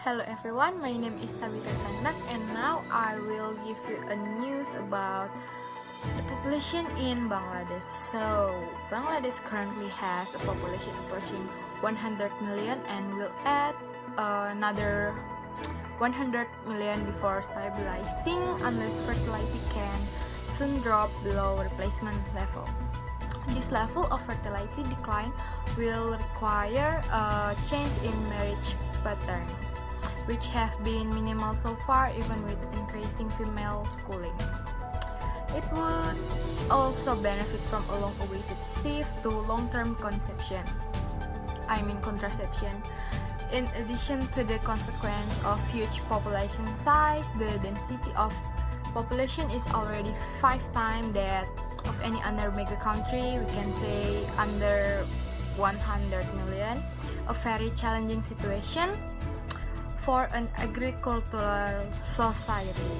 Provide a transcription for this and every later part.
Hello everyone, my name is Tabitha Sandak and now I will give you a news about the population in Bangladesh. So, Bangladesh currently has a population approaching 100 million and will add another 100 million before stabilizing unless fertility can soon drop below replacement level. This level of fertility decline will require a change in marriage pattern, which have been minimal so far even with increasing female schooling. It would also benefit from a long-awaited shift to long-term contraception. In addition to the consequence of huge population size, the density of population is already 5 times that of any other mega country. We can say under 100 million, a very challenging situation for an agricultural society.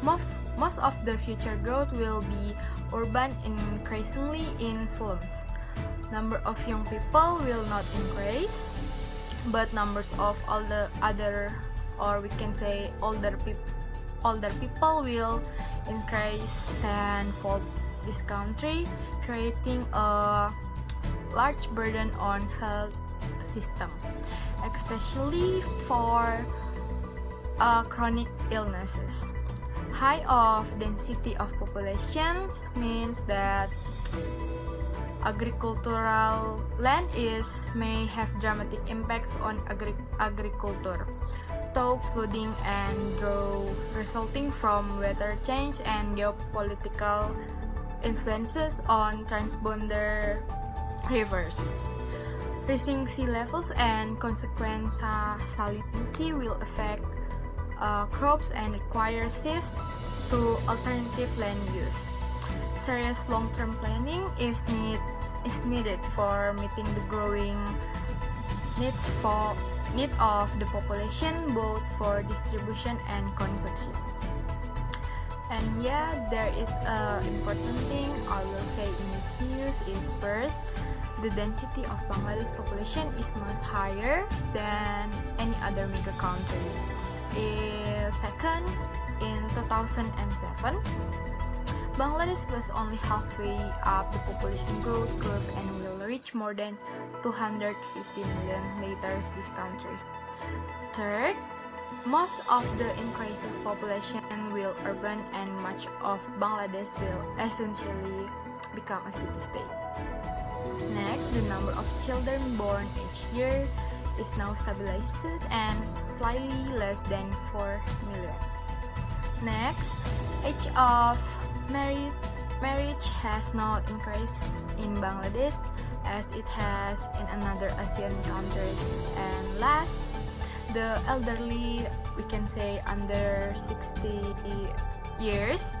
Most of the future growth will be urban, increasingly in slums. Number of young people will not increase, but numbers of all the other, or we can say older people will increase tenfold this country, creating a large burden on health system, especially for chronic illnesses. High of density of populations means that agricultural land may have dramatic impacts on agriculture, though flooding and drought resulting from weather change and geopolitical influences on transborder rivers. Rising sea levels and consequent salinity will affect crops and require shifts to alternative land use. Serious long-term planning is needed for meeting the growing needs of the population, both for distribution and consumption. And yeah, there is an important thing I will say in this news is first, the density of Bangladesh population is much higher than any other mega country. Second, in 2007, Bangladesh was only halfway up the population growth curve and will reach more than 250 million later this country. Third, most of the increased population will urban and much of Bangladesh will essentially become a city-state. Next, the number of children born each year is now stabilized and slightly less than 4 million. Next, age of marriage has not increased in Bangladesh as it has in another ASEAN countries. And last, the elderly, we can say under 60 years,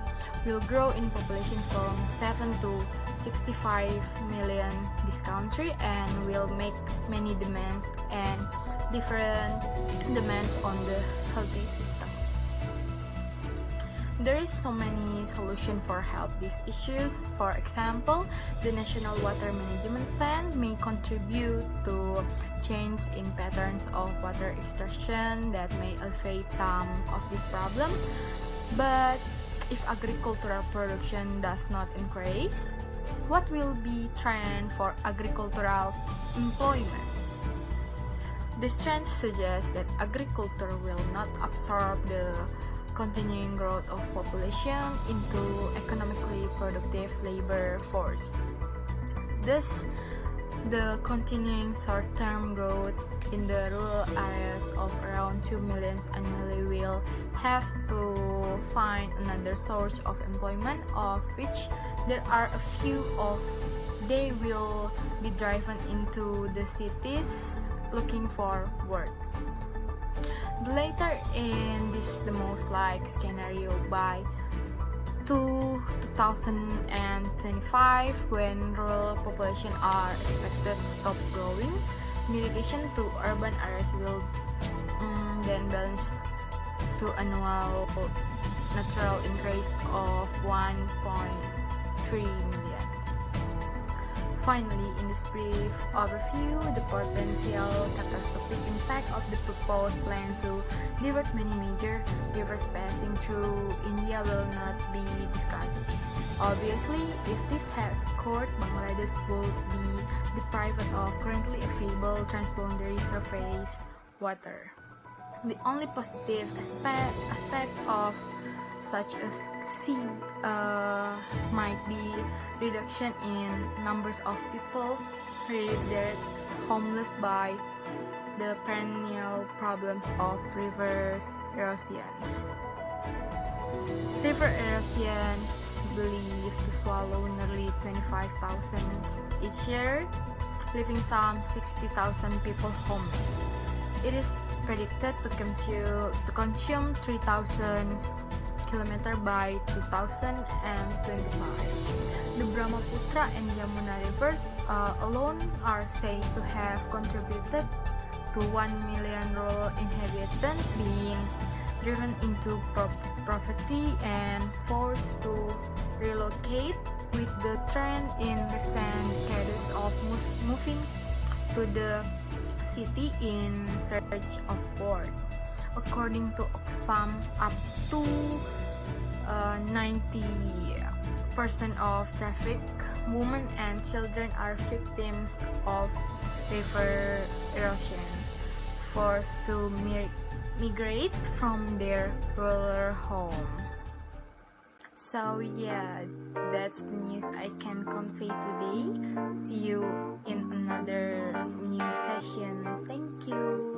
will grow in population from 7 to 65 million this country and will make many demands and different demands on the healthy system. There is so many solutions for help these issues. For example, the National Water Management Plan may contribute to change in patterns of water extraction that may alleviate some of this problem. But if agricultural production does not increase, what will be trend for agricultural employment? This trend suggests that agriculture will not absorb the continuing growth of population into economically productive labor force. Thus, the continuing short-term growth in the rural areas of around 2 million annually will have to find another source of employment, of which there are a few of they will be driven into the cities looking for work. The later in this the most like scenario by 2025 when rural population are expected to stop growing. Migration to urban areas will then balance to annual natural increase of 1.3 million. Finally, in this brief overview, the potential catastrophic impact of the proposed plan to divert many major rivers passing through India will not be discussed. Obviously, if this has occurred, Bangladesh would be deprived of currently available transboundary surface water. The only positive aspect of such as sea might be reduction in numbers of people rendered homeless by the perennial problems of rivers erosions. River erosions believed to swallow nearly 25,000 each year, leaving some 60,000 people homeless. It is predicted to consume 3,000 kilometers by 2025. The Brahmaputra and Yamuna rivers alone are said to have contributed to 1 million rural inhabitants being driven into poverty and forced to relocate, with the trend in recent decades of moving to the city in search of work. According to Oxfam, up to 90% of trafficked women and children are victims of river erosion, forced to migrate from their rural home. So yeah, that's the news I can convey today. See you in another news session. Thank you.